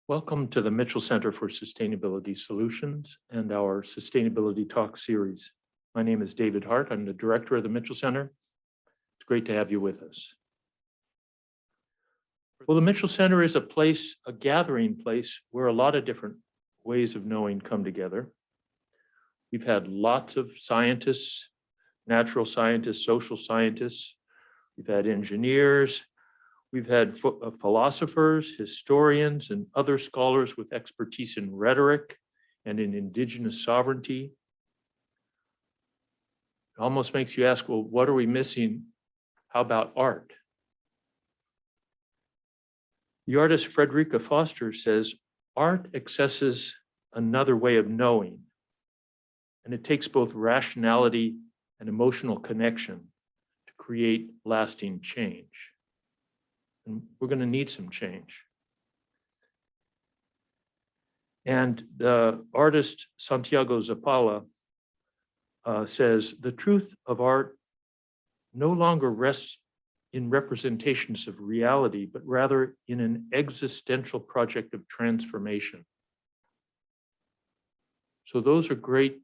Welcome to the Mitchell Center for Sustainability Solutions and our Sustainability Talk series. My name is David Hart. I'm the director of the Mitchell Center. It's great to have you with us. Well, the Mitchell Center is a gathering place where a lot of different ways of knowing come together. We've had lots of scientists, natural scientists, social scientists. We've had engineers. We've had philosophers, historians, and other scholars with expertise in rhetoric and in indigenous sovereignty. It almost makes you ask, well, what are we missing? How about art? The artist Frederica Foster says, art accesses another way of knowing, and it takes both rationality and emotional connection to create lasting change. And we're going to need some change. And the artist Santiago Zapala says, the truth of art no longer rests in representations of reality, but rather in an existential project of transformation. So those are great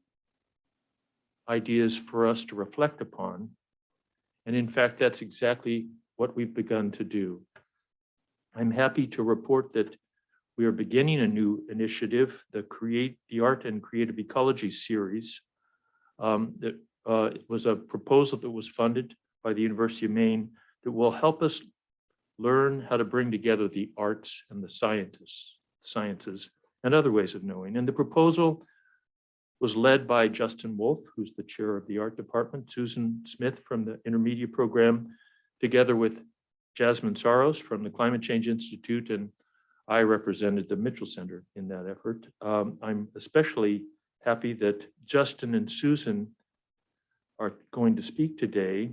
ideas for us to reflect upon. And in fact, that's exactly what we've begun to do. I'm happy to report that we are beginning a new initiative, the Art and Creative Ecology series. It was a proposal that was funded by the University of Maine that will help us learn how to bring together the arts and the sciences and other ways of knowing. And the proposal was led by Justin Wolf, who's the chair of the art department, Susan Smith from the intermediate program, together with Jasmine Saros from the Climate Change Institute, and I represented the Mitchell Center in that effort. I'm especially happy that Justin and Susan are going to speak today,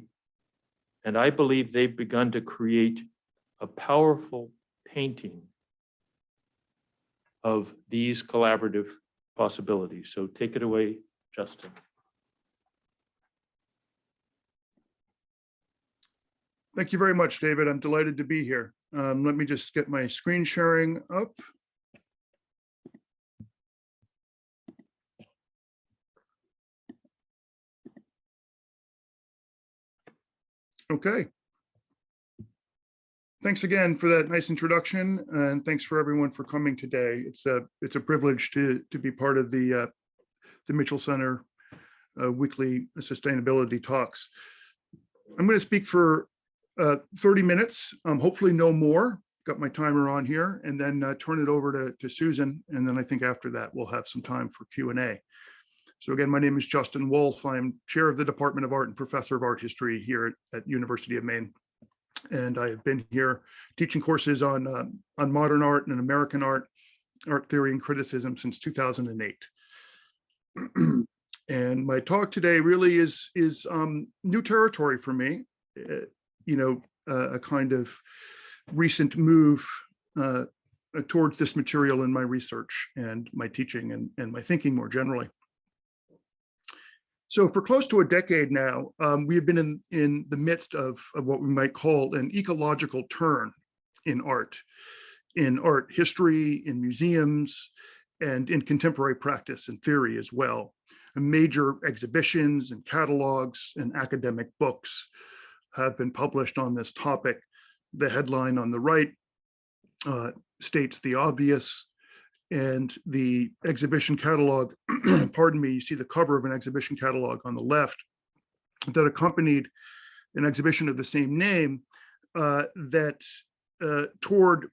and I believe they've begun to create a powerful painting of these collaborative possibilities. So take it away, Justin. Thank you very much, David. I'm delighted to be here. Let me just get my screen sharing up. Okay. Thanks again for that nice introduction, and thanks for everyone for coming today. It's a privilege to be part of the Mitchell Center weekly sustainability talks. I'm going to speak for 30 minutes, hopefully no more. Got my timer on here, and then turn it over to Susan. And then I think after that, we'll have some time for Q&A. So again, my name is Justin Wolf. I'm chair of the Department of Art and professor of art history here at University of Maine. And I have been here teaching courses on modern art and American art theory and criticism since 2008. And my talk today really is new territory for me. A kind of recent move towards this material in my research and my teaching and my thinking more generally. So for close to a decade now, we have been in the midst of what we might call an ecological turn in art history, in museums, and in contemporary practice and theory as well. Major exhibitions and catalogs and academic books have been published on this topic. The headline on the right states the obvious, and the exhibition catalog, pardon me, you see the cover of an exhibition catalog on the left that accompanied an exhibition of the same name that toured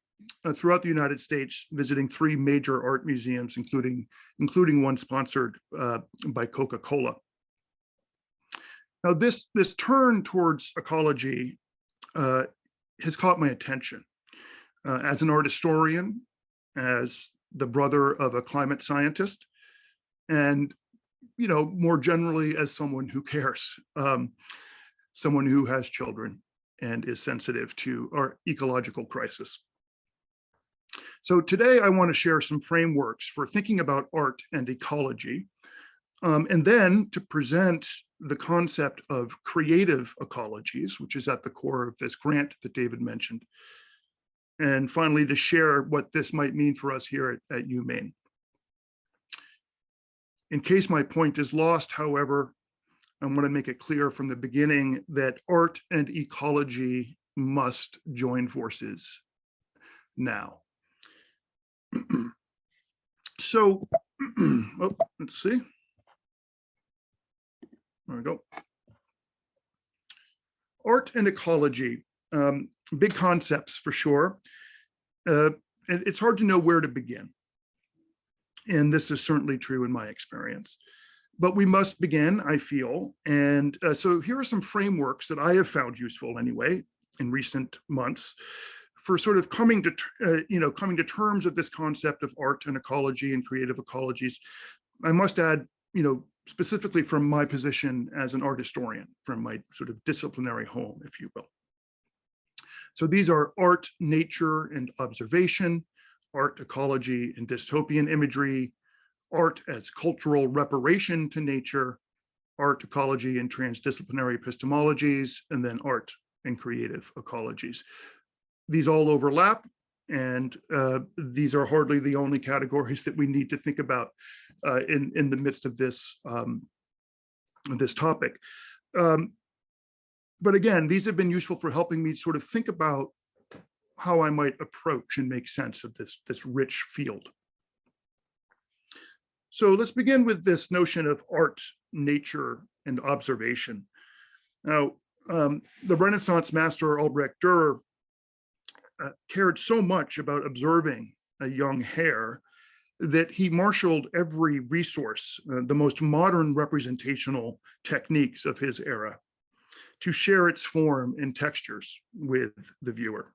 throughout the United States, visiting 3 major art museums, including one sponsored by Coca-Cola. Now, this turn towards ecology has caught my attention as an art historian, as the brother of a climate scientist, and more generally as someone who cares, someone who has children and is sensitive to our ecological crisis. So today I want to share some frameworks for thinking about art and ecology, and then to present the concept of creative ecologies, which is at the core of this grant that David mentioned, and finally to share what this might mean for us here at UMaine. In case my point is lost, however, I want to make it clear from the beginning that art and ecology must join forces now. So, oh, let's see. There we go. Art and ecology, big concepts for sure. And it's hard to know where to begin. And this is certainly true in my experience. But we must begin, I feel. And so here are some frameworks that I have found useful anyway in recent months for sort of coming to terms with this concept of art and ecology and creative ecologies. I must add, specifically from my position as an art historian, from my sort of disciplinary home, if you will. So these are art, nature, and observation, art, ecology, and dystopian imagery, art as cultural reparation to nature, art, ecology, and transdisciplinary epistemologies, and then art and creative ecologies. These all overlap, and these are hardly the only categories that we need to think about in the midst of this, this topic. But again, these have been useful for helping me sort of think about how I might approach and make sense of this rich field. So let's begin with this notion of art, nature, and observation. Now, the Renaissance master Albrecht Dürer cared so much about observing a young hare that he marshaled every resource, the most modern representational techniques of his era, to share its form and textures with the viewer.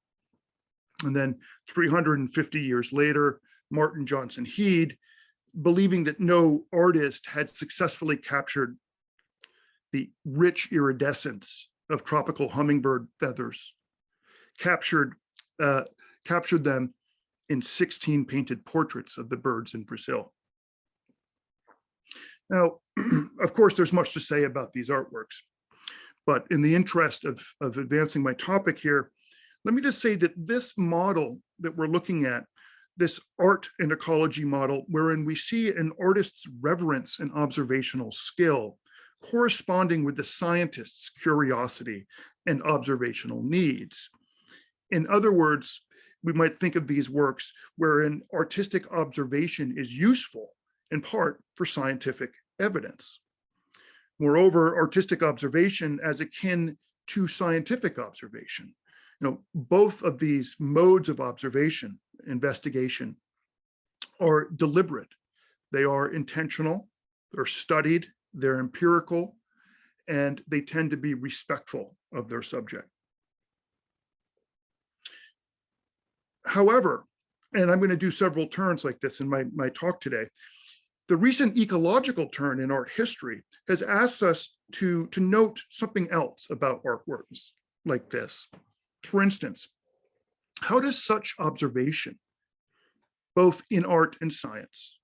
And then 350 years later, Martin Johnson Heade, believing that no artist had successfully captured the rich iridescence of tropical hummingbird feathers, captured them in 16 painted portraits of the birds in Brazil. Now, of course, there's much to say about these artworks, but in the interest of advancing my topic here, let me just say that this model that we're looking at, this art and ecology model, wherein we see an artist's reverence and observational skill corresponding with the scientist's curiosity and observational needs. In other words, we might think of these works wherein artistic observation is useful in part for scientific evidence. Moreover, artistic observation as akin to scientific observation. Both of these modes of observation, investigation, are deliberate. They are intentional, they're studied, they're empirical, and they tend to be respectful of their subject. However, and I'm going to do several turns like this in my talk today, the recent ecological turn in art history has asked us to note something else about artworks like this. For instance, how does such observation, both in art and science,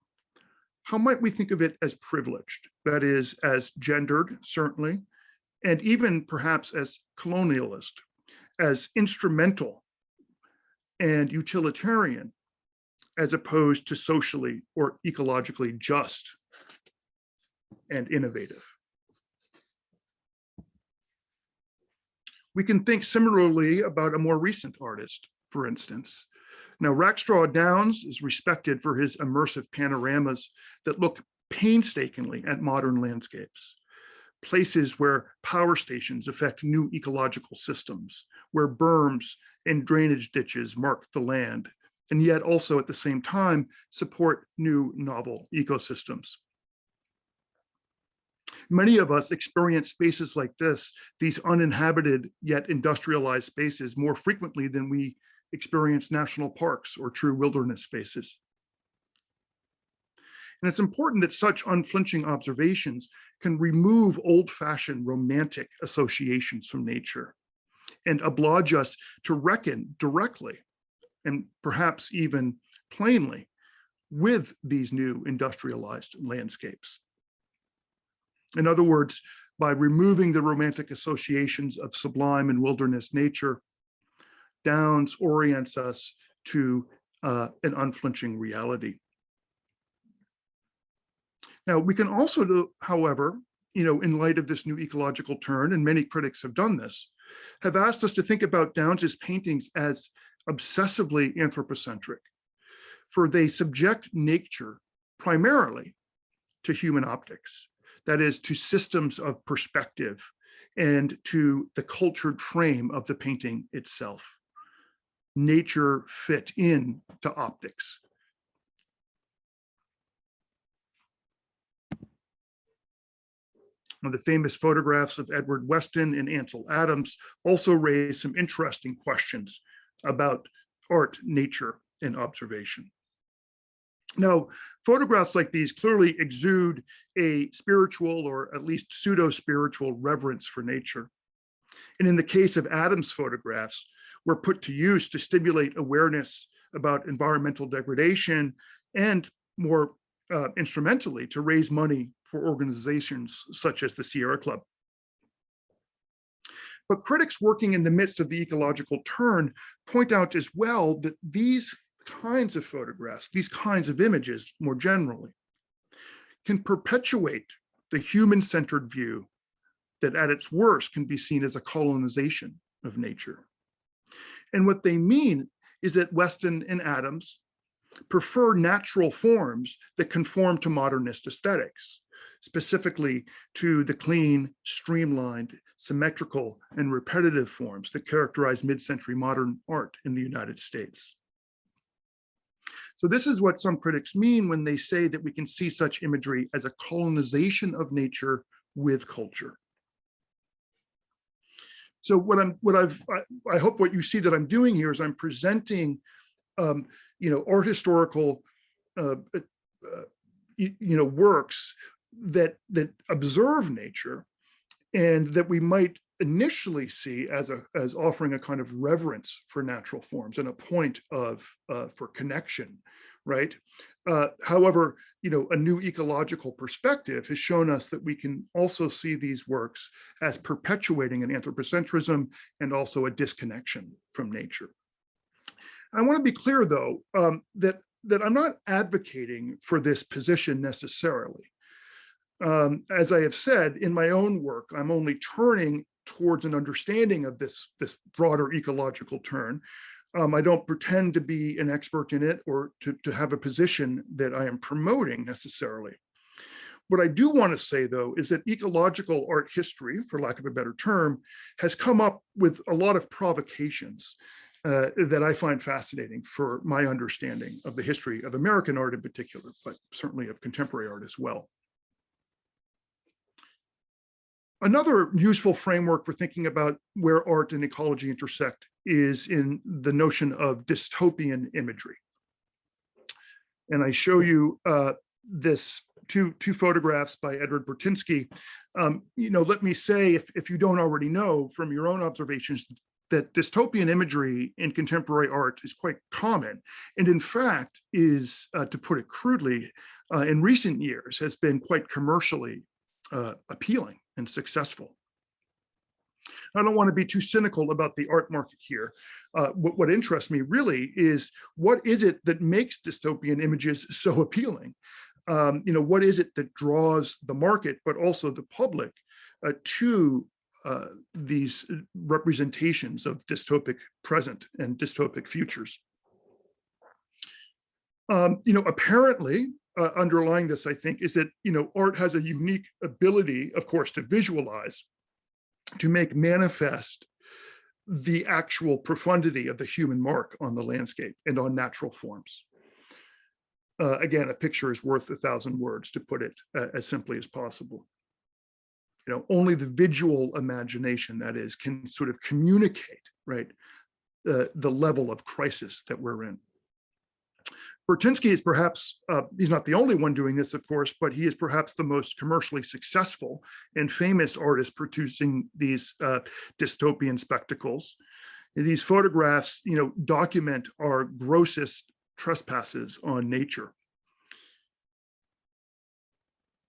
how might we think of it as privileged? That is, as gendered, certainly, and even perhaps as colonialist, as instrumental and utilitarian, as opposed to socially or ecologically just and innovative. We can think similarly about a more recent artist, for instance. Now, Rackstraw Downs is respected for his immersive panoramas that look painstakingly at modern landscapes, places where power stations affect new ecological systems, where berms and drainage ditches mark the land, and yet also at the same time support new novel ecosystems. Many of us experience spaces like this, these uninhabited yet industrialized spaces, more frequently than we experience national parks or true wilderness spaces. And it's important that such unflinching observations can remove old-fashioned romantic associations from nature and oblige us to reckon directly and perhaps even plainly with these new industrialized landscapes. In other words, by removing the romantic associations of sublime and wilderness nature, Downs orients us to an unflinching reality. Now, we can also do, however, in light of this new ecological turn, and many critics have done this, have asked us to think about Downs's paintings as obsessively anthropocentric, for they subject nature primarily to human optics, that is, to systems of perspective and to the cultured frame of the painting itself. Nature fit in to optics. Now, the famous photographs of Edward Weston and Ansel Adams also raise some interesting questions about art, nature, and observation. Now, photographs like these clearly exude a spiritual or at least pseudo-spiritual reverence for nature. And in the case of Adams' photographs, were put to use to stimulate awareness about environmental degradation and more instrumentally to raise money for organizations such as the Sierra Club. But critics working in the midst of the ecological turn point out as well that these kinds of photographs, these kinds of images more generally, can perpetuate the human-centered view that at its worst can be seen as a colonization of nature. And what they mean is that Weston and Adams prefer natural forms that conform to modernist aesthetics, specifically to the clean, streamlined, symmetrical, and repetitive forms that characterize mid-century modern art in the United States. So this is what some critics mean when they say that we can see such imagery as a colonization of nature with culture. So I hope what you see that I'm doing here is I'm presenting, art historical, works that observe nature, and that we might initially see as offering a kind of reverence for natural forms and a point of for connection, right? However, a new ecological perspective has shown us that we can also see these works as perpetuating an anthropocentrism and also a disconnection from nature. I want to be clear, though, that I'm not advocating for this position necessarily. As I have said, in my own work, I'm only turning towards an understanding of this broader ecological turn. I don't pretend to be an expert in it or to have a position that I am promoting necessarily. What I do want to say, though, is that ecological art history, for lack of a better term, has come up with a lot of provocations that I find fascinating for my understanding of the history of American art in particular, but certainly of contemporary art as well. Another useful framework for thinking about where art and ecology intersect is in the notion of dystopian imagery. And I show you this two photographs by Edward Burtynsky. Let me say, if you don't already know from your own observations, that dystopian imagery in contemporary art is quite common, and in fact is, to put it crudely, in recent years has been quite commercially appealing and successful. I don't want to be too cynical about the art market here. What interests me really is, what is it that makes dystopian images so appealing? What is it that draws the market, but also the public, to these representations of dystopic present and dystopic futures? Apparently, underlying this, I think, is that art has a unique ability, of course, to visualize, to make manifest the actual profundity of the human mark on the landscape and on natural forms. Again, a picture is worth 1,000 words, to put it as simply as possible. Only the visual imagination, that is, can sort of communicate, right, the level of crisis that we're in. Burtynsky is perhaps, he's not the only one doing this, of course, but he is perhaps the most commercially successful and famous artist producing these dystopian spectacles. And these photographs, document our grossest trespasses on nature.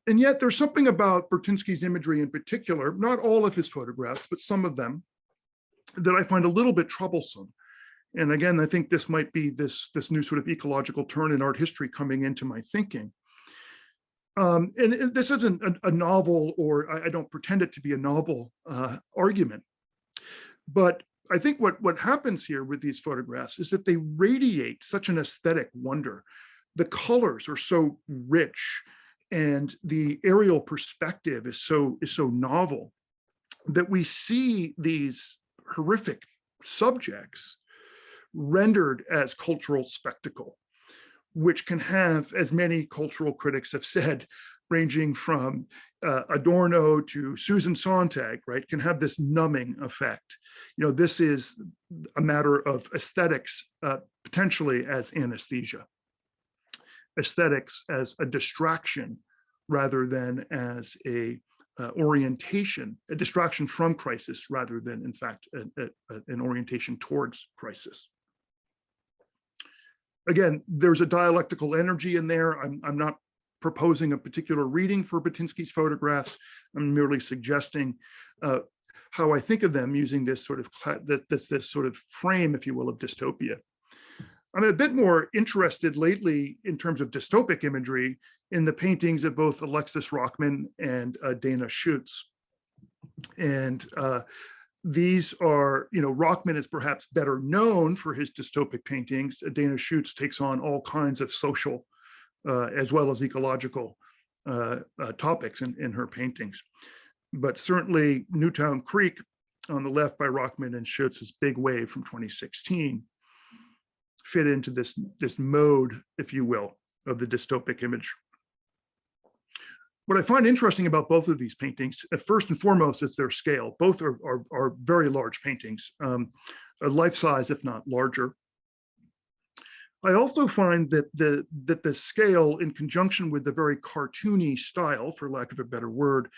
And yet there's something about Burtynsky's imagery in particular, not all of his photographs, but some of them, that I find a little bit troublesome. And again, I think this might be this new sort of ecological turn in art history coming into my thinking. And this isn't a novel, or I don't pretend it to be a novel argument. But I think what happens here with these photographs is that they radiate such an aesthetic wonder. The colors are so rich, and the aerial perspective is so novel, that we see these horrific subjects rendered as cultural spectacle, which can have, as many cultural critics have said, ranging from Adorno to Susan Sontag, right, can have this numbing effect. This is a matter of aesthetics, potentially as anesthesia, aesthetics as a distraction rather than as a orientation, a distraction from crisis rather than, in fact, an orientation towards crisis. Again, there's a dialectical energy in there. I'm not proposing a particular reading for Batinsky's photographs. I'm merely suggesting how I think of them using this sort of this sort of frame, if you will, of dystopia. I'm a bit more interested lately in terms of dystopic imagery in the paintings of both Alexis Rockman and Dana Schutz. And these are, Rockman is perhaps better known for his dystopic paintings. Dana Schutz takes on all kinds of social as well as ecological topics in her paintings. But certainly Newtown Creek on the left by Rockman and Schutz's Big Wave from 2016 fit into this mode, if you will, of the dystopic image. What I find interesting about both of these paintings, first and foremost, is their scale. Both are very large paintings, life size, if not larger. I also find that the scale, in conjunction with the very cartoony style, for lack of a better word,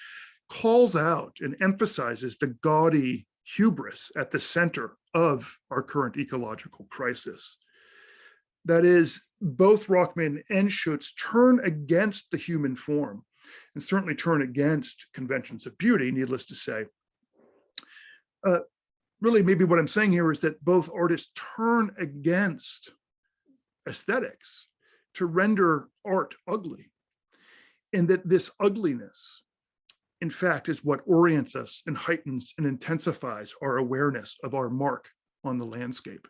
calls out and emphasizes the gaudy hubris at the center of our current ecological crisis. That is, both Rockman and Schutz turn against the human form, and certainly turn against conventions of beauty, needless to say. Really, maybe what I'm saying here is that both artists turn against aesthetics to render art ugly, and that this ugliness, in fact, is what orients us and heightens and intensifies our awareness of our mark on the landscape.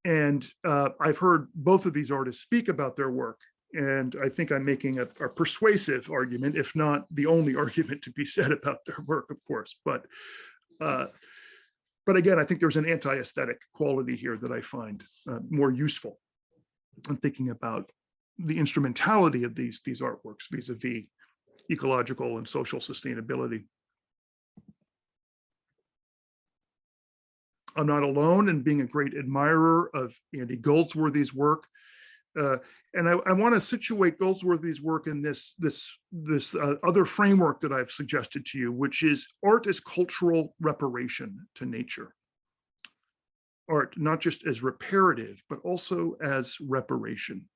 And I've heard both of these artists speak about their work, and I think I'm making a persuasive argument, if not the only argument to be said about their work, of course. But again, I think there's an anti-aesthetic quality here that I find more useful in thinking about the instrumentality of these artworks vis-a-vis ecological and social sustainability. I'm not alone in being a great admirer of Andy Goldsworthy's work. And I want to situate Goldsworthy's work in this other framework that I've suggested to you, which is art as cultural reparation to nature. Art not just as reparative, but also as reparation.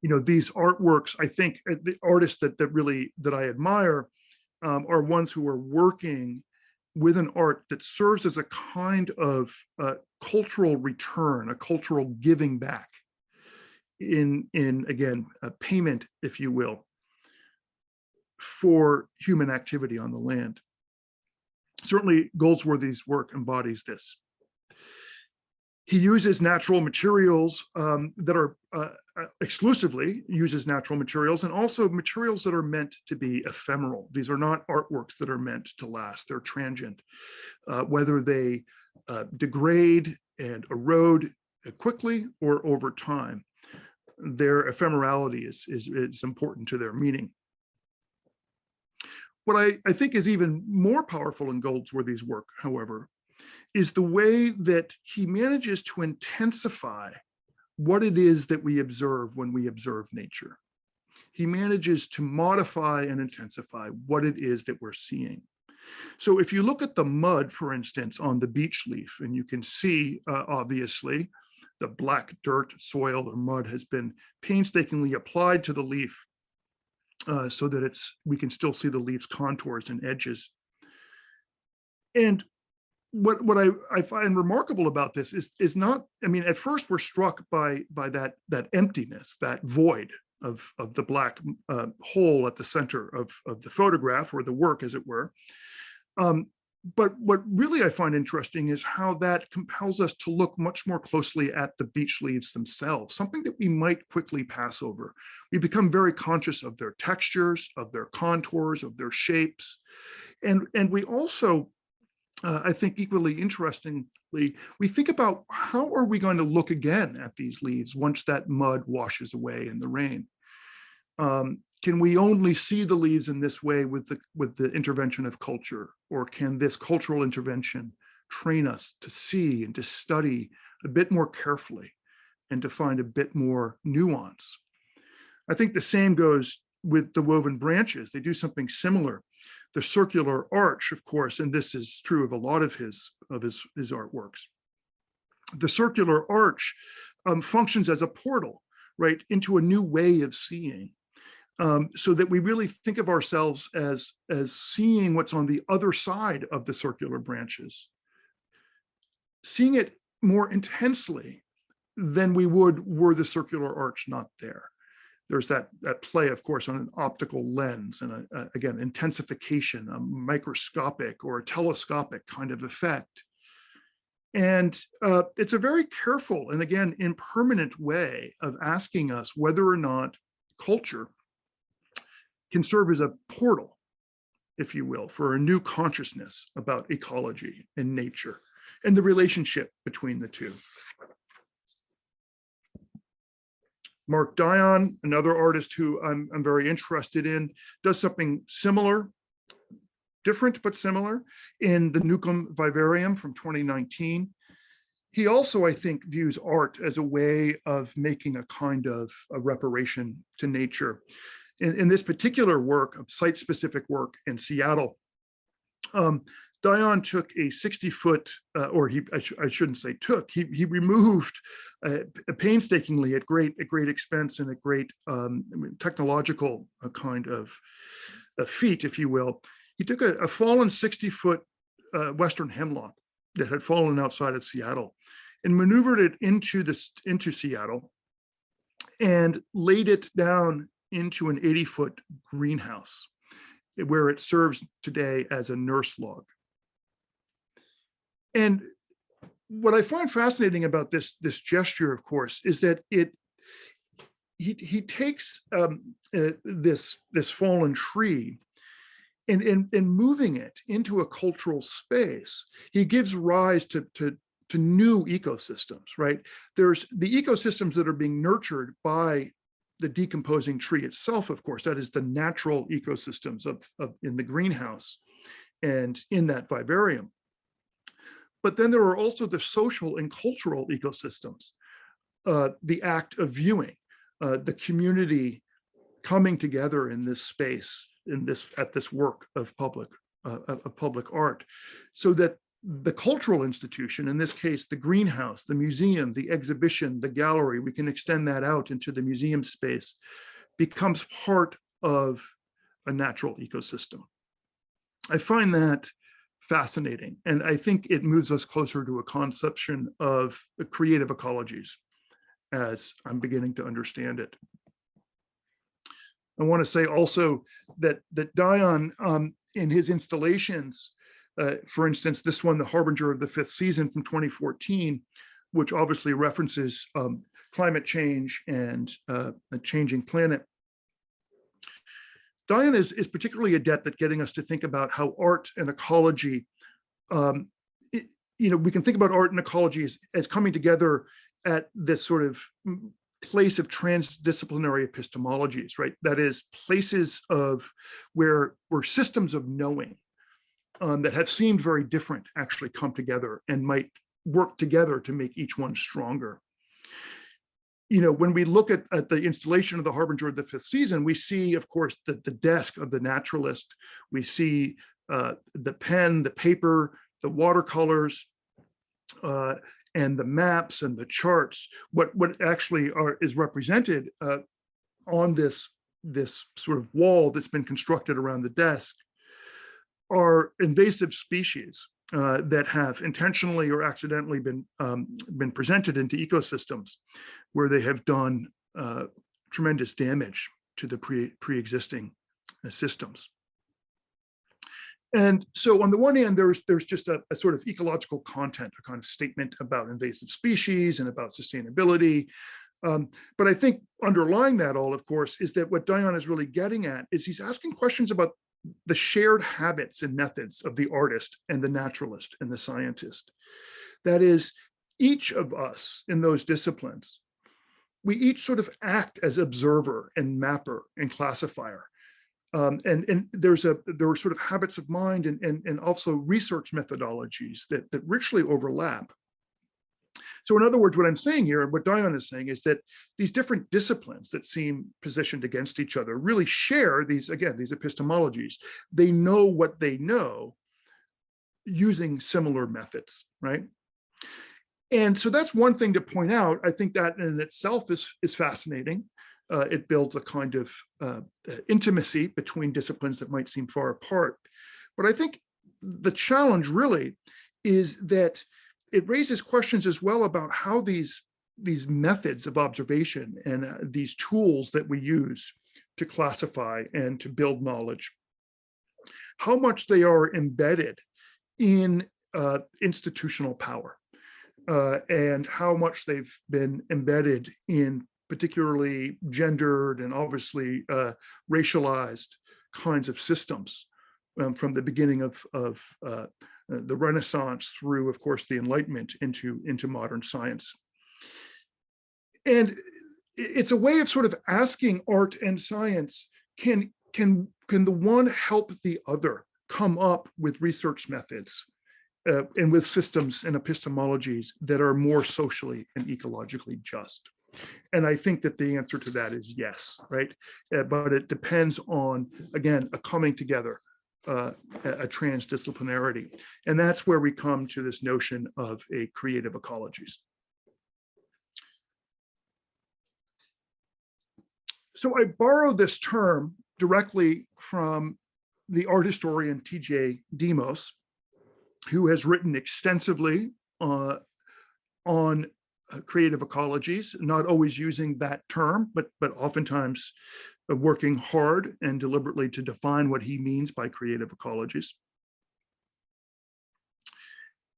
These artworks, I think the artists that I admire are ones who are working with an art that serves as a kind of cultural return, a cultural giving back in again, a payment, if you will, for human activity on the land. Certainly Goldsworthy's work embodies this. He uses natural materials that are exclusively uses natural materials, and also materials that are meant to be ephemeral. These are not artworks that are meant to last. They're transient. Whether they degrade and erode quickly or over time, their ephemerality is important to their meaning. What I think is even more powerful in Goldsworthy's work, however, is the way that he manages to intensify what it is that we observe when we observe nature. He manages to modify and intensify what it is that we're seeing. So if you look at the mud, for instance, on the beech leaf, and you can see, obviously, the black dirt, soil, or mud has been painstakingly applied to the leaf so that we can still see the leaf's contours and edges. And I find remarkable about this is not, I mean, at first we're struck by that emptiness, that void of the black hole at the center of the photograph, or the work, as it were. But what really I find interesting is how that compels us to look much more closely at the beech leaves themselves, something that we might quickly pass over. We become very conscious of their textures, of their contours, of their shapes. And we also, I think equally interestingly, we think about how are we going to look again at these leaves once that mud washes away in the rain? Can we only see the leaves in this way with the intervention of culture, or can this cultural intervention train us to see and to study a bit more carefully and to find a bit more nuance? I think the same goes with the woven branches. They do something similar. The circular arch, of course, and this is true of a lot of his artworks. The circular arch functions as a portal, right, into a new way of seeing. So that we really think of ourselves as seeing what's on the other side of the circular branches, seeing it more intensely than we would were the circular arch not there. There's that play, of course, on an optical lens and again, intensification, a microscopic or a telescopic kind of effect. And it's a very careful and again, impermanent way of asking us whether or not culture can serve as a portal, if you will, for a new consciousness about ecology and nature and the relationship between the two. Mark Dion, another artist who I'm very interested in, does something similar, different but similar, in the Nucleum Vivarium from 2019. He also, I think, views art as a way of making a kind of a reparation to nature. In this particular work, of site-specific work in Seattle, Dion took a 60-foot, I shouldn't say took, he removed painstakingly at great expense and at great technological kind of feat, if you will. He took a fallen 60-foot Western hemlock that had fallen outside of Seattle and maneuvered it into Seattle and laid it down into an 80-foot greenhouse where it serves today as a nurse log. And what I find fascinating about this gesture, of course, is that he takes this fallen tree and moving it into a cultural space, he gives rise to new ecosystems, right? There's the ecosystems that are being nurtured by the decomposing tree itself, of course, that is the natural ecosystems of in the greenhouse and in that vivarium. But then there are also the social and cultural ecosystems, the act of viewing, the community coming together in this space, at this work of public art, so that the cultural institution, in this case, the greenhouse, the museum, the exhibition, the gallery, we can extend that out into the museum space, becomes part of a natural ecosystem. I find that fascinating, and I think it moves us closer to a conception of the creative ecologies as I'm beginning to understand it. I want to say also that Dion, in his installations, for instance, this one, The Harbinger of the Fifth Season from 2014, which obviously references climate change and a changing planet. Dion is particularly adept at getting us to think about how art and ecology, we can think about art and ecology as coming together at this sort of place of transdisciplinary epistemologies, right? That is, places of where systems of knowing that have seemed very different actually come together and might work together to make each one stronger. When we look at the installation of The Harbinger of the Fifth Season, we see, of course, the desk of the naturalist. We see the pen, the paper, the watercolors, and the maps and the charts. What actually is represented on this sort of wall that's been constructed around the desk are invasive species that have intentionally or accidentally been presented into ecosystems where they have done tremendous damage to the pre-existing systems. And so on the one hand, there's just a sort of ecological content, a kind of statement about invasive species and about sustainability. But I think underlying that all, of course, is that what Dion is really getting at is he's asking questions about the shared habits and methods of the artist and the naturalist and the scientist. That is, each of us in those disciplines, we each sort of act as observer and mapper and classifier. And there are sort of habits of mind and also research methodologies that richly overlap. So in other words, what I'm saying here, and what Dion is saying, is that these different disciplines that seem positioned against each other really share these, again, these epistemologies. They know what they know using similar methods, right? And so that's one thing to point out. I think that in itself is fascinating. It builds a kind of intimacy between disciplines that might seem far apart. But I think the challenge really is that it raises questions as well about how these methods of observation and these tools that we use to classify and to build knowledge, how much they are embedded in institutional power, and how much they've been embedded in particularly gendered and obviously racialized kinds of systems from the beginning of the Renaissance through, of course, the Enlightenment into modern science. And it's a way of sort of asking art and science, can the one help the other come up with research methods and with systems and epistemologies that are more socially and ecologically just? And I think that the answer to that is yes, right? But it depends on, again, a coming together, a transdisciplinarity. And that's where we come to this notion of a creative ecologies. So I borrow this term directly from the art historian T.J. Demos, who has written extensively on creative ecologies, not always using that term, but oftentimes working hard and deliberately to define what he means by creative ecologies.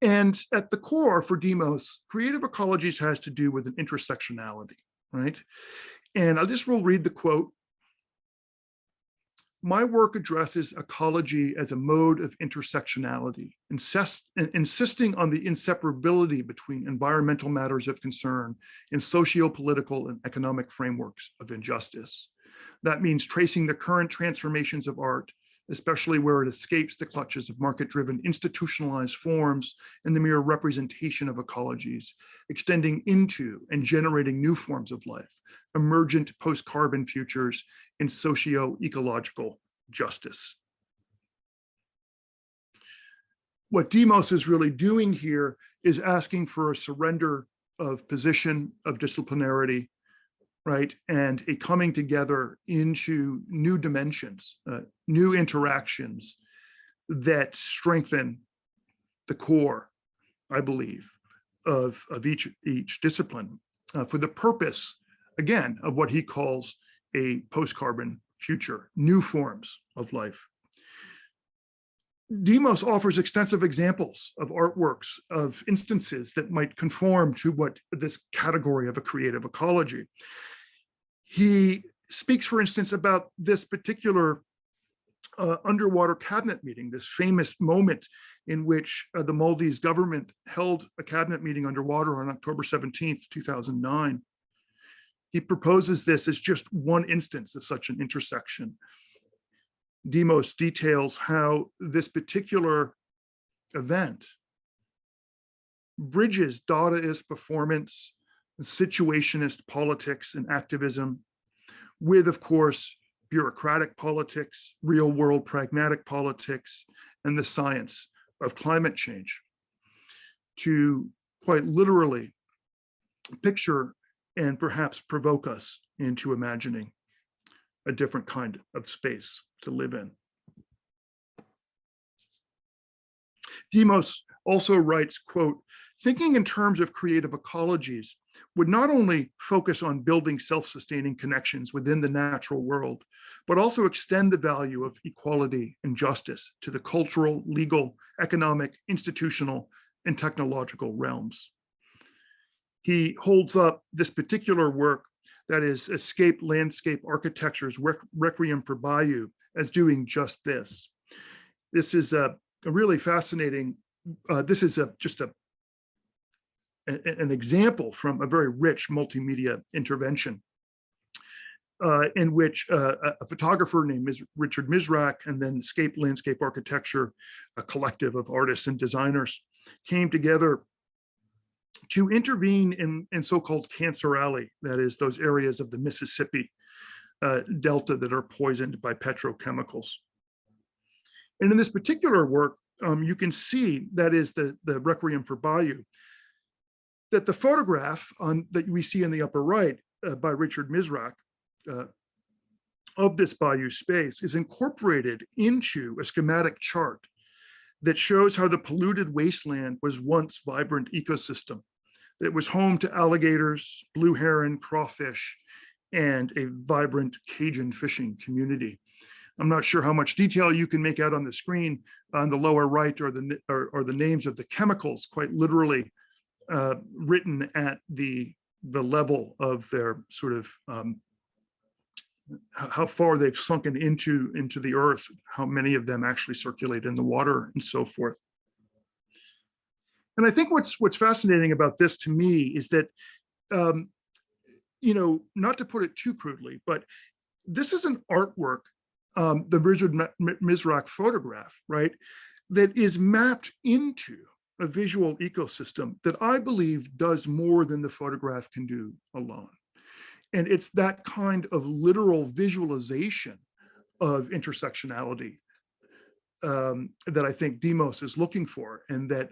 And at the core for Demos, creative ecologies has to do with an intersectionality, right? And I just will read the quote. My work addresses ecology as a mode of intersectionality, insisting on the inseparability between environmental matters of concern and socio-political and economic frameworks of injustice. That means tracing the current transformations of art, especially where it escapes the clutches of market-driven institutionalized forms and the mere representation of ecologies, extending into and generating new forms of life, emergent post-carbon futures, and socio-ecological justice. What Demos is really doing here is asking for a surrender of position, of disciplinarity, right? And a coming together into new dimensions, new interactions that strengthen the core, I believe, of each discipline for the purpose, again, of what he calls a post-carbon future, new forms of life. Demos offers extensive examples of artworks, of instances that might conform to what this category of a creative ecology. He speaks, for instance, about this particular underwater cabinet meeting, this famous moment in which the Maldives government held a cabinet meeting underwater on October 17th, 2009. He proposes this as just one instance of such an intersection. Demos details how this particular event bridges Dadaist performance, situationist politics and activism with, of course, bureaucratic politics, real world pragmatic politics, and the science of climate change, to quite literally picture and perhaps provoke us into imagining a different kind of space to live in. Demos also writes, quote, thinking in terms of creative ecologies would not only focus on building self-sustaining connections within the natural world, but also extend the value of equality and justice to the cultural, legal, economic, institutional, and technological realms. He holds up this particular work, that is Escape Landscape Architecture's Requiem for Bayou, as doing just this. This is a really fascinating, this is just an example from a very rich multimedia intervention in which a photographer named Richard Misrach and then Escape Landscape Architecture, a collective of artists and designers, came together to intervene in so-called Cancer Alley, that is those areas of the Mississippi Delta that are poisoned by petrochemicals. And in this particular work, you can see, that is the Requiem for Bayou, that the photograph that we see in the upper right by Richard Misrach of this bayou space is incorporated into a schematic chart that shows how the polluted wasteland was once vibrant ecosystem that was home to alligators, blue heron, crawfish, and a vibrant Cajun fishing community. I'm not sure how much detail you can make out on the screen. On the lower right are the names of the chemicals, quite literally written at the level of their sort of how far they've sunken into the earth, how many of them actually circulate in the water, and so forth. And I think what's fascinating about this to me is that, you know, not to put it too crudely, but this is an artwork, the Richard Misrach photograph, right, that is mapped into a visual ecosystem that I believe does more than the photograph can do alone. And it's that kind of literal visualization of intersectionality that I think Demos is looking for, and that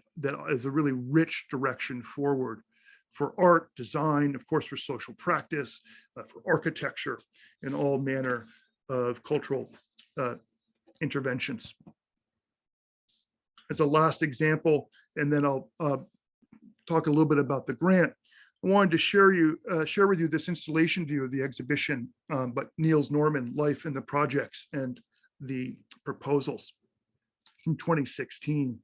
is a really rich direction forward for art, design, of course, for social practice, for architecture, and all manner of cultural interventions. As a last example, and then I'll talk a little bit about the grant, I wanted to share with you this installation view of the exhibition, but Niels Norman, Life in the Projects and the Proposals from 2016.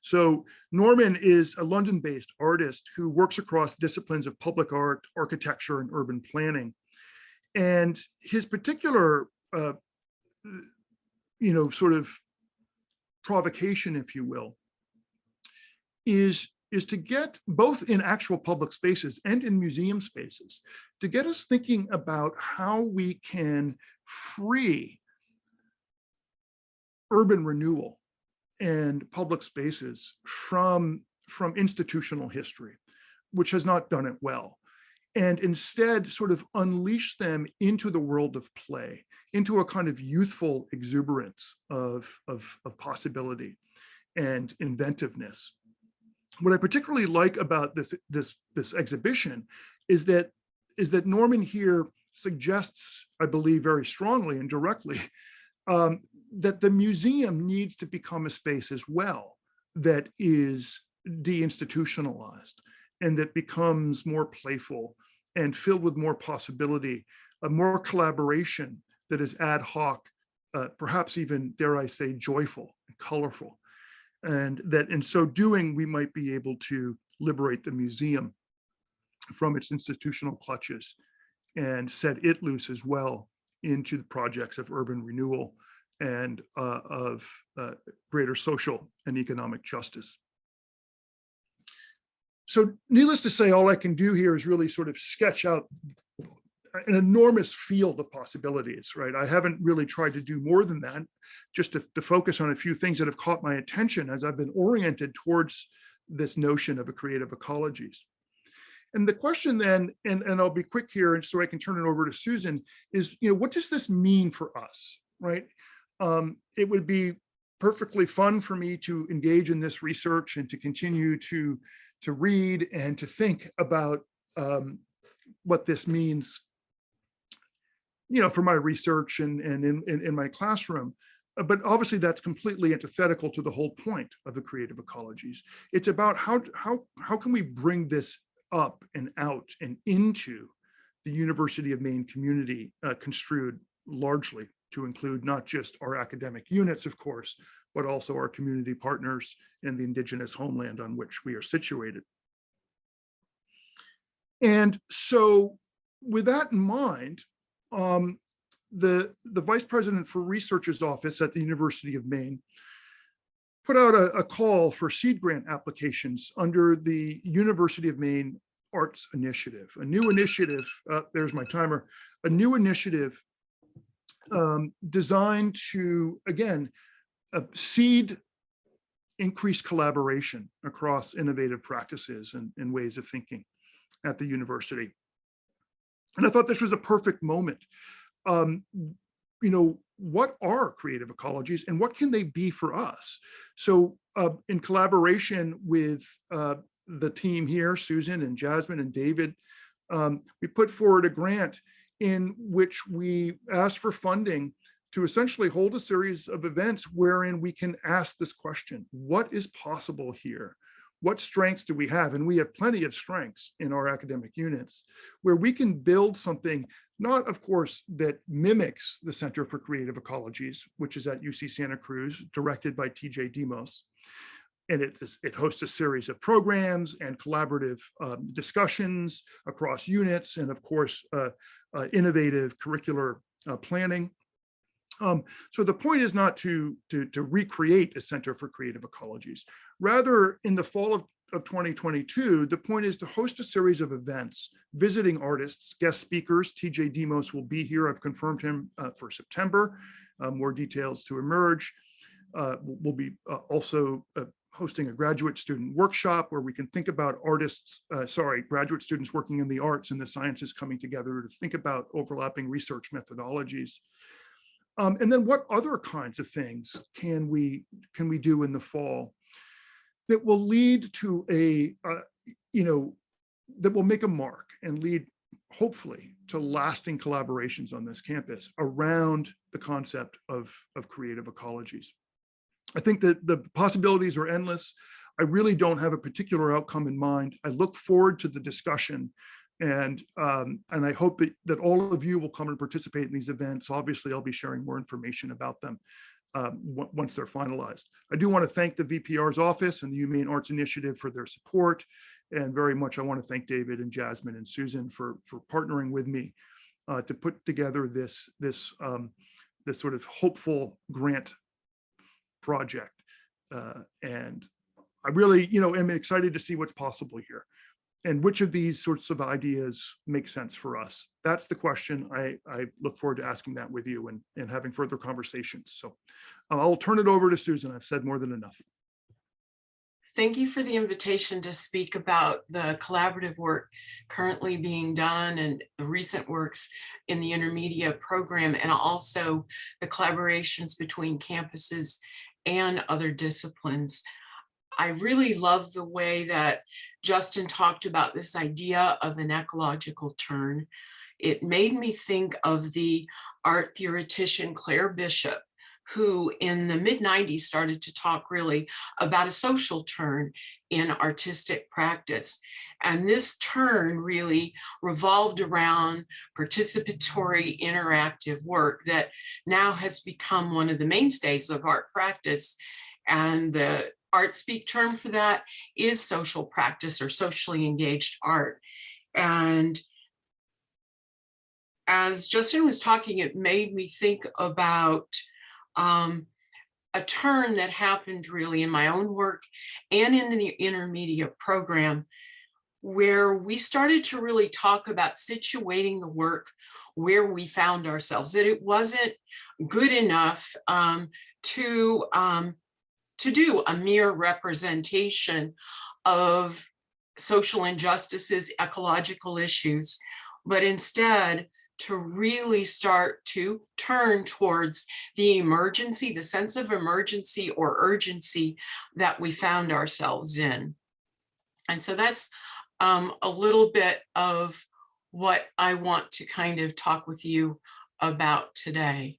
So Norman is a London-based artist who works across disciplines of public art, architecture, and urban planning. And his particular, you know, sort of provocation, if you will, is to get, both in actual public spaces and in museum spaces, to get us thinking about how we can free urban renewal and public spaces from institutional history, which has not done it well, and instead sort of unleash them into the world of play, into a kind of youthful exuberance of possibility and inventiveness. What I particularly like about this exhibition is that Norman here suggests, I believe very strongly and directly, that the museum needs to become a space as well that is deinstitutionalized and that becomes more playful and filled with more possibility, more collaboration that is ad hoc, perhaps even, dare I say, joyful and colorful. And that in so doing, we might be able to liberate the museum from its institutional clutches and set it loose as well into the projects of urban renewal and of greater social and economic justice. So needless to say, all I can do here is really sort of sketch out an enormous field of possibilities, right? I haven't really tried to do more than that, just to focus on a few things that have caught my attention as I've been oriented towards this notion of a creative ecologies. And the question then, and I'll be quick here so I can turn it over to Susan, is, you know, what does this mean for us, right? It would be perfectly fun for me to engage in this research and to continue to read and to think about what this means, you know, for my research and in my classroom. but obviously that's completely antithetical to the whole point of the creative ecologies. It's about how can we bring this up and out and into the University of Maine community, construed largely to include not just our academic units, of course, but also our community partners and the indigenous homeland on which we are situated. And so with that in mind, the Vice President for Research's office at the University of Maine put out a call for seed grant applications under the University of Maine Arts Initiative, a new initiative, there's my timer, a new initiative designed to, again, seed increased collaboration across innovative practices and ways of thinking at the university. And I thought this was a perfect moment. What are creative ecologies and what can they be for us? So in collaboration with the team here, Susan and Jasmine and David, we put forward a grant in which we asked for funding to essentially hold a series of events wherein we can ask this question: what is possible here? What strengths do we have? And we have plenty of strengths in our academic units where we can build something, not of course, that mimics the Center for Creative Ecologies, which is at UC Santa Cruz, directed by TJ Demos. And it hosts a series of programs and collaborative discussions across units, and of course, innovative curricular planning. So the point is not to recreate a Center for Creative Ecologies. Rather, in the fall of 2022, the point is to host a series of events, visiting artists, guest speakers. TJ Demos will be here. I've confirmed him for September. More details to emerge. We'll be also hosting a graduate student workshop where we can think about graduate students working in the arts and the sciences coming together to think about overlapping research methodologies. And then what other kinds of things can we do in the fall that will lead to that will make a mark and lead hopefully to lasting collaborations on this campus around the concept of creative ecologies. I think that the possibilities are endless. I really don't have a particular outcome in mind. I look forward to the discussion. And I hope that all of you will come and participate in these events. Obviously, I'll be sharing more information about them once they're finalized. I do want to thank the VPR's office and the UMaine Arts Initiative for their support. And very much, I want to thank David and Jasmine and Susan for partnering with me to put together this sort of hopeful grant project. And I really, am excited to see what's possible here. And which of these sorts of ideas make sense for us? That's the question. I look forward to asking that with you and having further conversations. So I'll turn it over to Susan. I've said more than enough. Thank you for the invitation to speak about the collaborative work currently being done and the recent works in the intermedia program, and also the collaborations between campuses and other disciplines. I really love the way that Justin talked about this idea of an ecological turn. It made me think of the art theoretician Claire Bishop, who in the mid-90s started to talk really about a social turn in artistic practice. And this turn really revolved around participatory interactive work that now has become one of the mainstays of art practice. And the art speak term for that is social practice or socially engaged art. And as Justin was talking, it made me think about a turn that happened really in my own work and in the intermedia program, where we started to really talk about situating the work where we found ourselves, that it wasn't good enough to do a mere representation of social injustices, ecological issues, but instead to really start to turn towards the emergency, the sense of emergency or urgency that we found ourselves in. And so that's a little bit of what I want to kind of talk with you about today.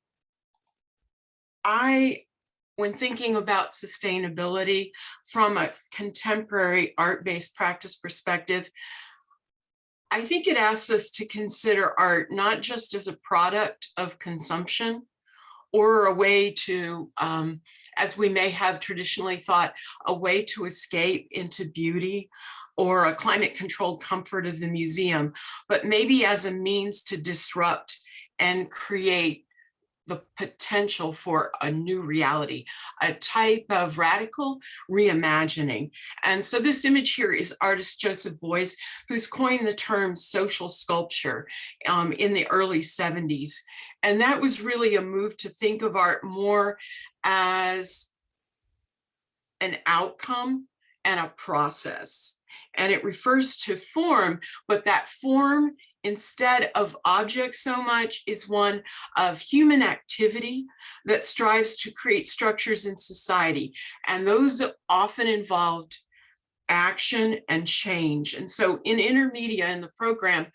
when thinking about sustainability from a contemporary art-based practice perspective, I think it asks us to consider art not just as a product of consumption or a way to, as we may have traditionally thought, a way to escape into beauty or a climate-controlled comfort of the museum, but maybe as a means to disrupt and create the potential for a new reality, a type of radical reimagining. And so this image here is artist Joseph Beuys, who's coined the term social sculpture in the early 70s. And that was really a move to think of art more as an outcome and a process. And it refers to form, but that form, instead of object so much, is one of human activity that strives to create structures in society. And those often involved action and change. And so in Intermedia, in the program,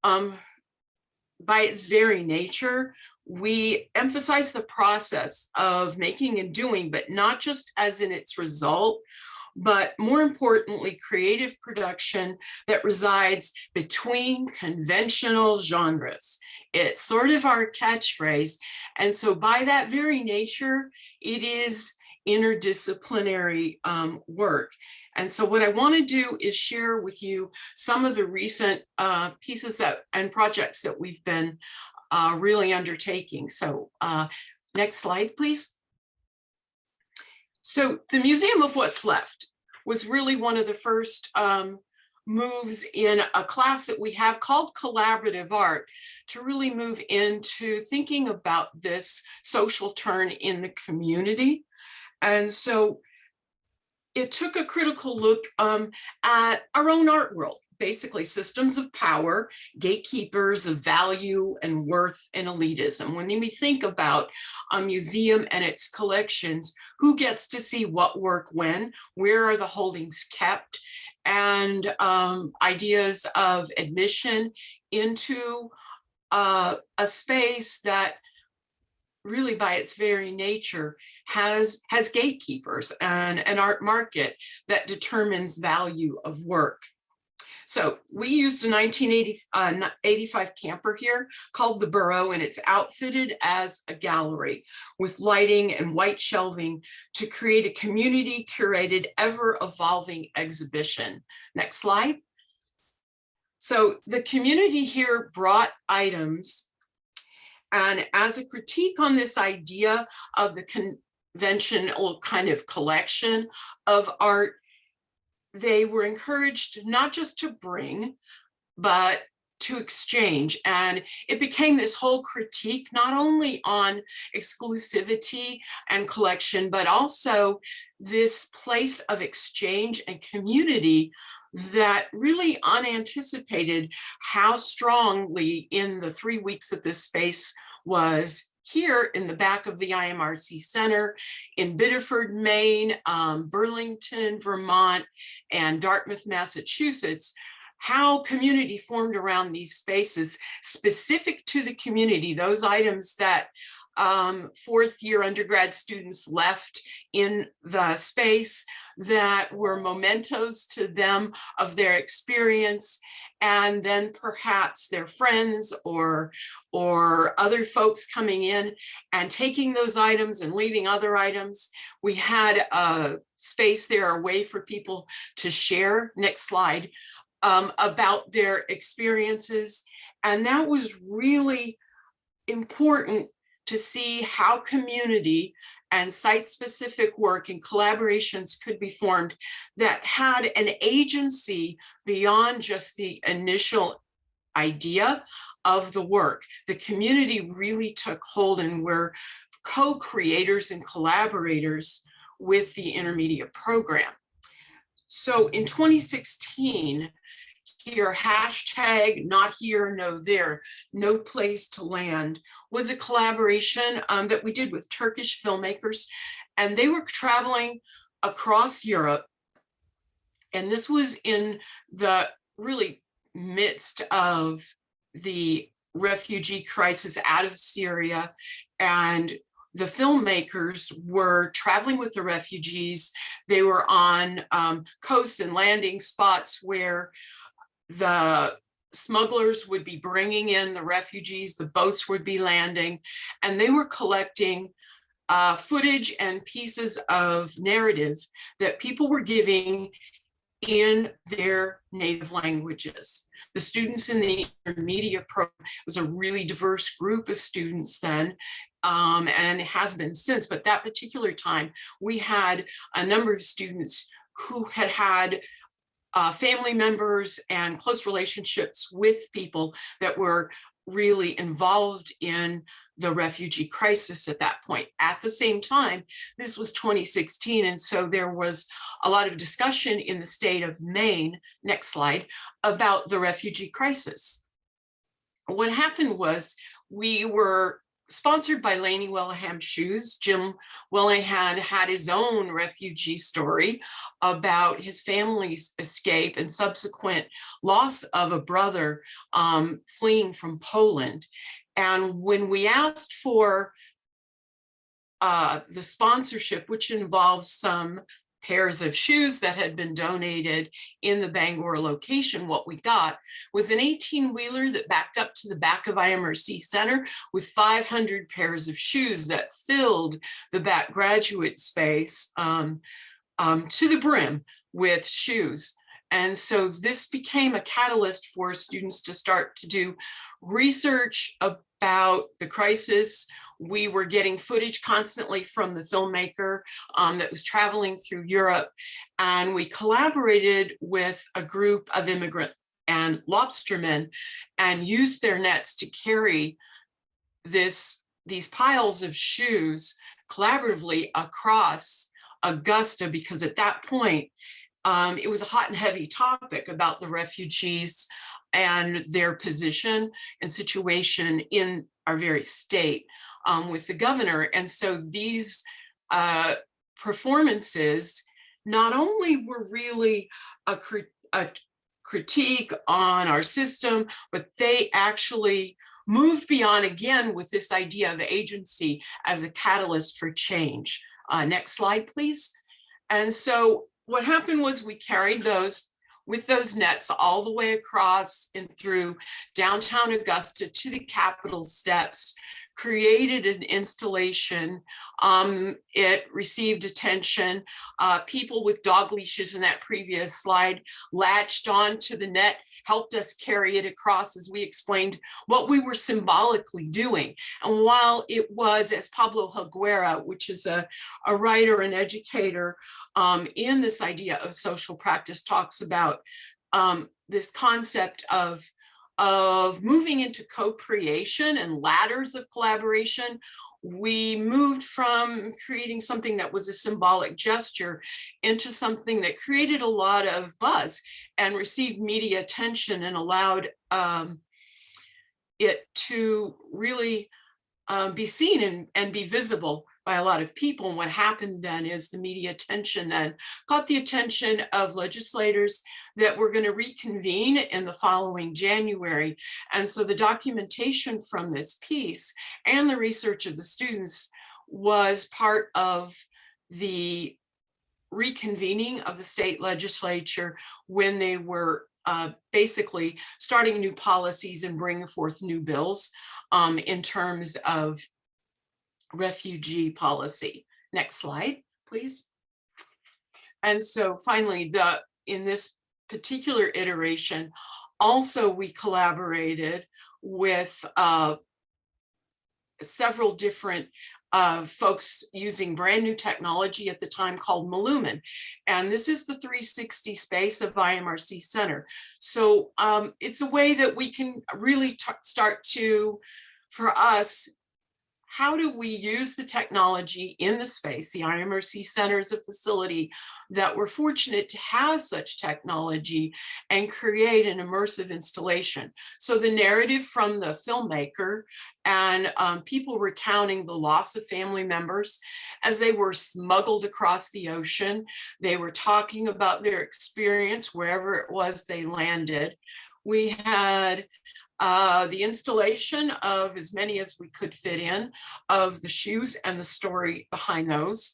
by its very nature, we emphasize the process of making and doing, but not just as in its result, but more importantly, creative production that resides between conventional genres. It's sort of our catchphrase. And so by that very nature, it is interdisciplinary work. And so what I want to do is share with you some of the recent pieces and projects that we've been really undertaking. So next slide, please. So the Museum of What's Left was really one of the first moves in a class that we have called Collaborative Art to really move into thinking about this social turn in the community. And so it took a critical look at our own art world, basically systems of power, gatekeepers of value and worth and elitism. When we think about a museum and its collections, who gets to see what work when, where are the holdings kept, and ideas of admission into a space that really by its very nature has gatekeepers and an art market that determines value of work. So we used a 1985 camper here called the Burrow, and it's outfitted as a gallery with lighting and white shelving to create a community curated, ever evolving exhibition. Next slide. So the community here brought items, and as a critique on this idea of the conventional kind of collection of art, they were encouraged not just to bring, but to exchange. And it became this whole critique, not only on exclusivity and collection, but also this place of exchange and community that really unanticipated how strongly in the 3 weeks that this space was here in the back of the IMRC Center, in Biddeford, Maine, Burlington, Vermont, and Dartmouth, Massachusetts, how community formed around these spaces specific to the community, those items that fourth-year undergrad students left in the space that were mementos to them of their experience, and then perhaps their friends or other folks coming in and taking those items and leaving other items. We had a space there, a way for people to share, next slide, about their experiences. And that was really important to see how community and site-specific work and collaborations could be formed that had an agency beyond just the initial idea of the work. The community really took hold and were co-creators and collaborators with the Intermedia program. So in 2016, here, hashtag not here, no there, no place to land, was a collaboration that we did with Turkish filmmakers, and they were traveling across Europe. And this was in the really midst of the refugee crisis out of Syria, and the filmmakers were traveling with the refugees. They were on coasts and landing spots where the smugglers would be bringing in the refugees, the boats would be landing, and they were collecting footage and pieces of narrative that people were giving in their native languages. The students in the intermediate program was a really diverse group of students then, and it has been since, but that particular time, we had a number of students who had family members and close relationships with people that were really involved in the refugee crisis at that point. At the same time, this was 2016, and so there was a lot of discussion in the state of Maine, next slide, about the refugee crisis. What happened was we were sponsored by Laney Wellahan Shoes. Jim Wellahan had his own refugee story about his family's escape and subsequent loss of a brother fleeing from Poland. And when we asked for the sponsorship, which involves some pairs of shoes that had been donated in the Bangor location, what we got was an 18-wheeler that backed up to the back of IMRC Center with 500 pairs of shoes that filled the back graduate space to the brim with shoes. And so this became a catalyst for students to start to do research about the crisis. We were getting footage constantly from the filmmaker that was traveling through Europe. And we collaborated with a group of immigrant and lobstermen and used their nets to carry these piles of shoes collaboratively across Augusta, because at that point, it was a hot and heavy topic about the refugees and their position and situation in our very state with the governor. And so these performances not only were really a critique on our system, but they actually moved beyond, again, with this idea of agency as a catalyst for change. Next slide, please. And so what happened was we carried those with those nets all the way across and through downtown Augusta to the Capitol steps, created an installation. It received attention. People with dog leashes in that previous slide latched onto the net, helped us carry it across as we explained what we were symbolically doing. And while it was, as Pablo Helguera, which is a writer and educator in this idea of social practice, talks about this concept of moving into co-creation and ladders of collaboration, we moved from creating something that was a symbolic gesture into something that created a lot of buzz and received media attention and allowed it to really be seen and be visible by a lot of people. And what happened then is the media attention then caught the attention of legislators that were going to reconvene in the following January. And so the documentation from this piece and the research of the students was part of the reconvening of the state legislature when they were basically starting new policies and bringing forth new bills in terms of refugee policy. Next slide, please. And so finally, in this particular iteration, also we collaborated with several different folks using brand new technology at the time called Malumen. And this is the 360 space of IMRC Center. So it's a way that we can really start to, for us, how do we use the technology in the space? The IMRC Center is a facility that we're fortunate to have such technology and create an immersive installation. So the narrative from the filmmaker and people recounting the loss of family members as they were smuggled across the ocean. They were talking about their experience wherever it was they landed. We had the installation of as many as we could fit in of the shoes and the story behind those,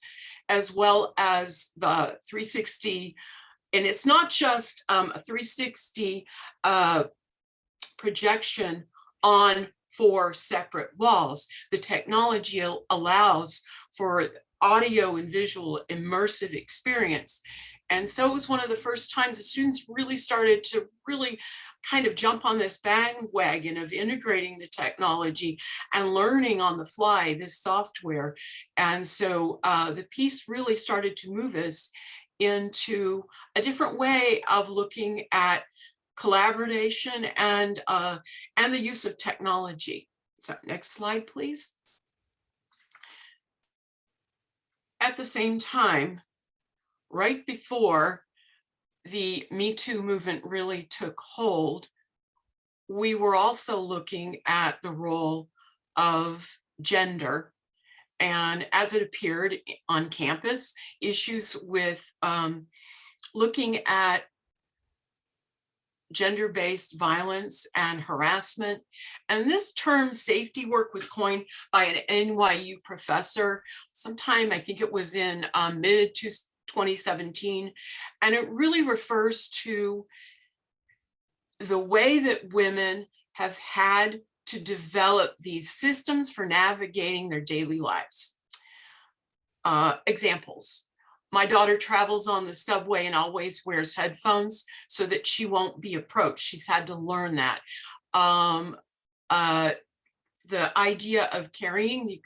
as well as the 360. And it's not just a 360 projection on 4 separate walls. The technology allows for audio and visual immersive experience. And so it was one of the first times the students really started to really kind of jump on this bandwagon of integrating the technology and learning on the fly this software. And so the piece really started to move us into a different way of looking at collaboration and the use of technology. So next slide, please. At the same time, right before the Me Too movement really took hold, we were also looking at the role of gender, and as it appeared on campus, issues with looking at gender-based violence and harassment. And this term safety work was coined by an NYU professor sometime, I think it was in mid-2017. And it really refers to the way that women have had to develop these systems for navigating their daily lives. Examples. My daughter travels on the subway and always wears headphones so that she won't be approached. She's had to learn that. The idea of carrying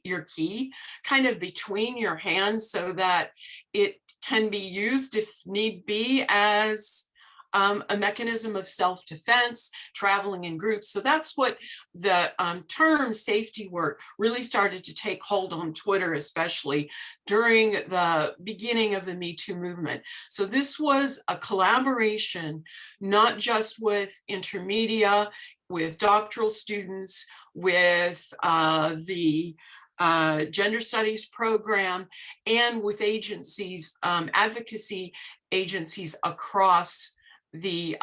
your key kind of between your hands so that it can be used if need be as a mechanism of self-defense, traveling in groups. So that's what the term safety work really started to take hold on Twitter, especially during the beginning of the Me Too movement. So this was a collaboration, not just with Intermedia, with doctoral students, with the gender studies program, and with agencies, advocacy agencies across the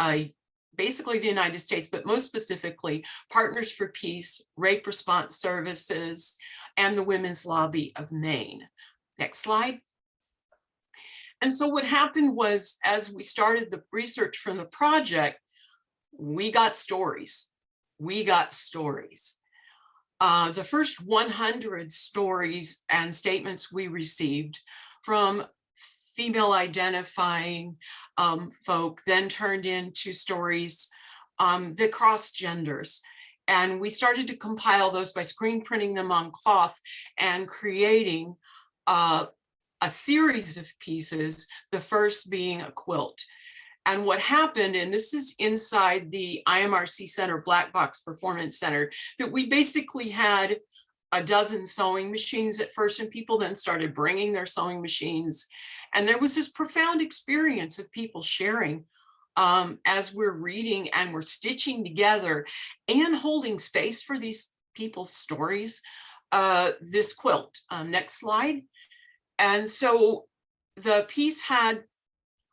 basically the United States, but most specifically Partners for Peace, Rape Response Services, and the Women's Lobby of Maine. Next slide. And so what happened was, as we started the research from the project, we got stories. We got stories. The first 100 stories and statements we received from female identifying folk then turned into stories that cross genders. And we started to compile those by screen printing them on cloth and creating a series of pieces, the first being a quilt. And what happened, and this is inside the IMRC Center Black Box Performance Center, that we basically had a dozen sewing machines at first, and people then started bringing their sewing machines. And there was this profound experience of people sharing as we're reading and we're stitching together and holding space for these people's stories, this quilt. Next slide. And so the piece had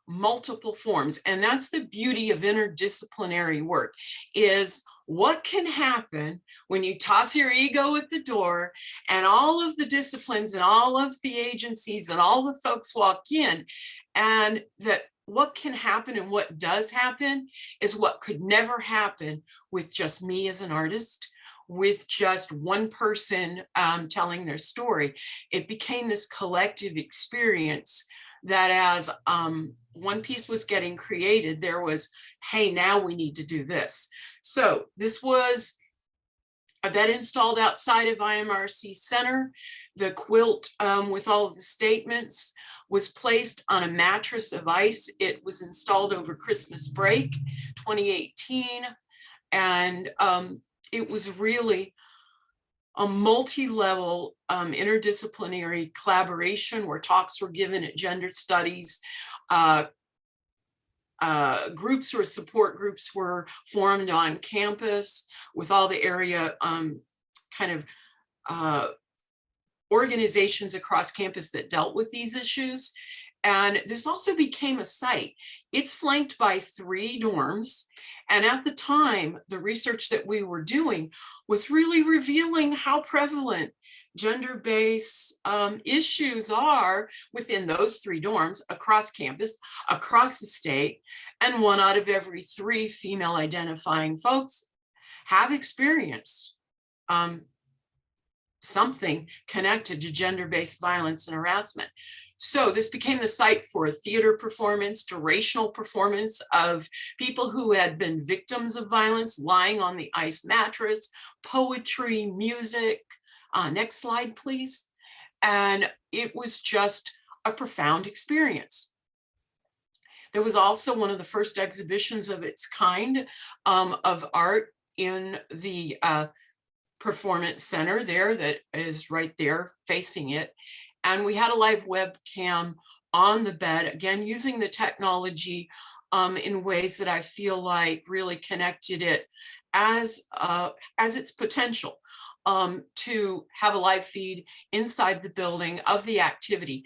multiple forms, and that's the beauty of interdisciplinary work, is what can happen when you toss your ego at the door and all of the disciplines and all of the agencies and all the folks walk in, and that what can happen and what does happen is what could never happen with just me as an artist, with just one person telling their story. It became this collective experience that as one piece was getting created, there was, hey, now we need to do this. So this was a bed installed outside of IMRC Center. The quilt with all of the statements was placed on a mattress of ice. It was installed over Christmas break, 2018. And it was really a multi-level interdisciplinary collaboration where talks were given at gender studies. Groups or support groups were formed on campus with all the area organizations across campus that dealt with these issues. And this also became a site. It's flanked by 3 dorms, And at the time, the research that we were doing was really revealing how prevalent gender-based issues are within those 3 dorms across campus, across the state, and 1 out of every 3 female identifying folks have experienced something connected to gender-based violence and harassment. So this became the site for a theater performance, durational performance of people who had been victims of violence lying on the ice mattress, poetry, music. Next slide, please. And it was just a profound experience. There was also one of the first exhibitions of its kind of art in the performance center there that is right there facing it. And we had a live webcam on the bed, again, using the technology in ways that I feel like really connected it as its potential to have a live feed inside the building of the activity.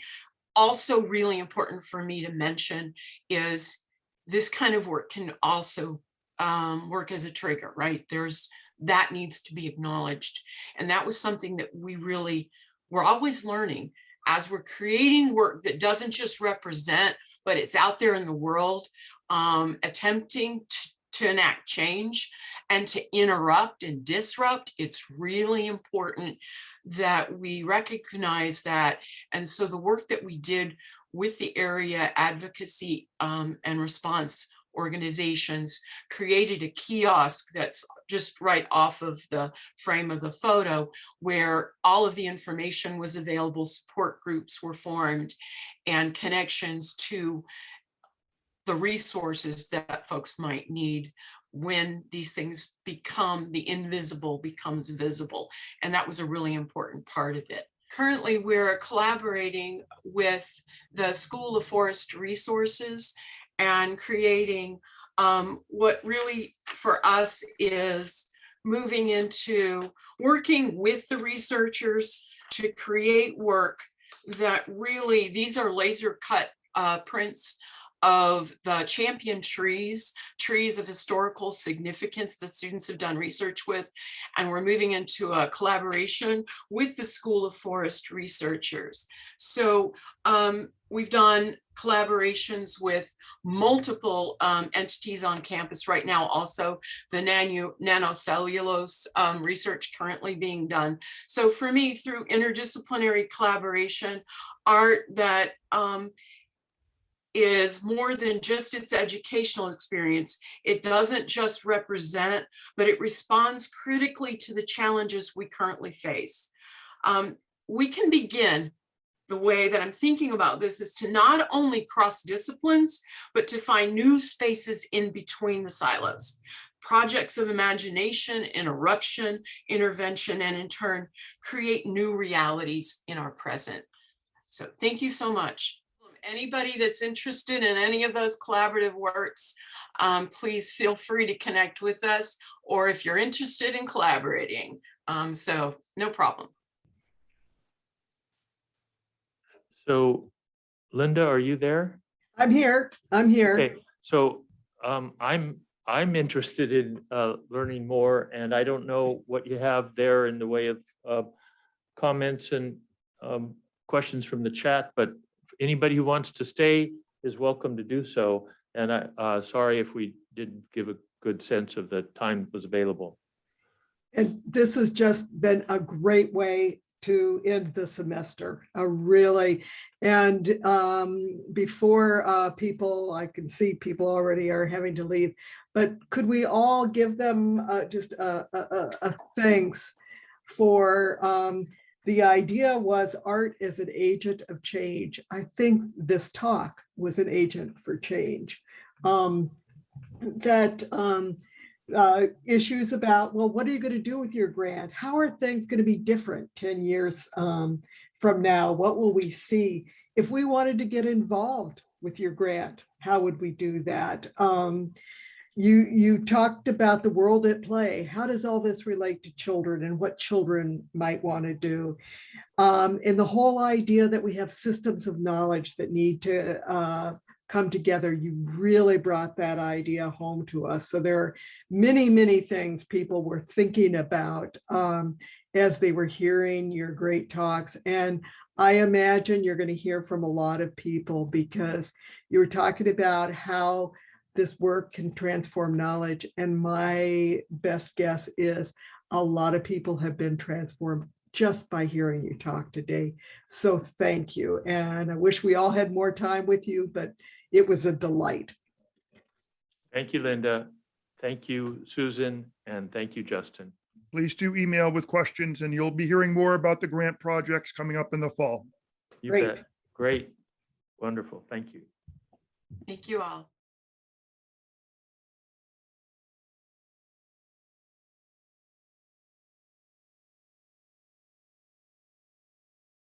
Also really important for me to mention is this kind of work can also work as a trigger, right? That needs to be acknowledged. And that was something that we're always learning as we're creating work that doesn't just represent, but it's out there in the world, attempting to enact change and to interrupt and disrupt. It's really important that we recognize that. And so the work that we did with the area advocacy and response organizations created a kiosk that's just right off of the frame of the photo, where all of the information was available, support groups were formed, and connections to the resources that folks might need when these things the invisible becomes visible. And that was a really important part of it. Currently, we're collaborating with the School of Forest Resources and creating what really for us is moving into working with the researchers to create work that really, these are laser cut prints of the champion trees of historical significance that students have done research with. And we're moving into a collaboration with the School of Forest researchers. So we've done collaborations with multiple entities on campus right now, also the nanocellulose research currently being done. So for me, through interdisciplinary collaboration, art that is more than just its educational experience. It doesn't just represent, but it responds critically to the challenges we currently face. We can begin, the way that I'm thinking about this is to not only cross disciplines, but to find new spaces in between the silos. Projects of imagination, interruption, intervention, and in turn, create new realities in our present. So thank you so much. Anybody that's interested in any of those collaborative works, please feel free to connect with us, or if you're interested in collaborating. So no problem. So Linda, are you there? I'm here. I'm here. Okay, so I'm interested in learning more, and I don't know what you have there in the way of comments and questions from the chat, but anybody who wants to stay is welcome to do so. And sorry if we didn't give a good sense of the time that was available. And this has just been a great way to end the semester, really. And before people, I can see people already are having to leave, but could we all give them just a thanks for the idea was art as an agent of change. I think this talk was an agent for change. Issues about, well, what are you going to do with your grant? How are things going to be different 10 years from now? What will we see? If we wanted to get involved with your grant, how would we do that? You talked about the world at play. How does all this relate to children and what children might want to do? And the whole idea that we have systems of knowledge that need to come together. You really brought that idea home to us. So there are many, many things people were thinking about as they were hearing your great talks. And I imagine you're going to hear from a lot of people, because you were talking about how this work can transform knowledge. And my best guess is a lot of people have been transformed just by hearing you talk today. So thank you. And I wish we all had more time with you, but it was a delight. Thank you, Linda. Thank you, Susan, and thank you, Justin. Please do email with questions, and you'll be hearing more about the grant projects coming up in the fall. You Great. bet. Great. Wonderful. Thank you. Thank you all.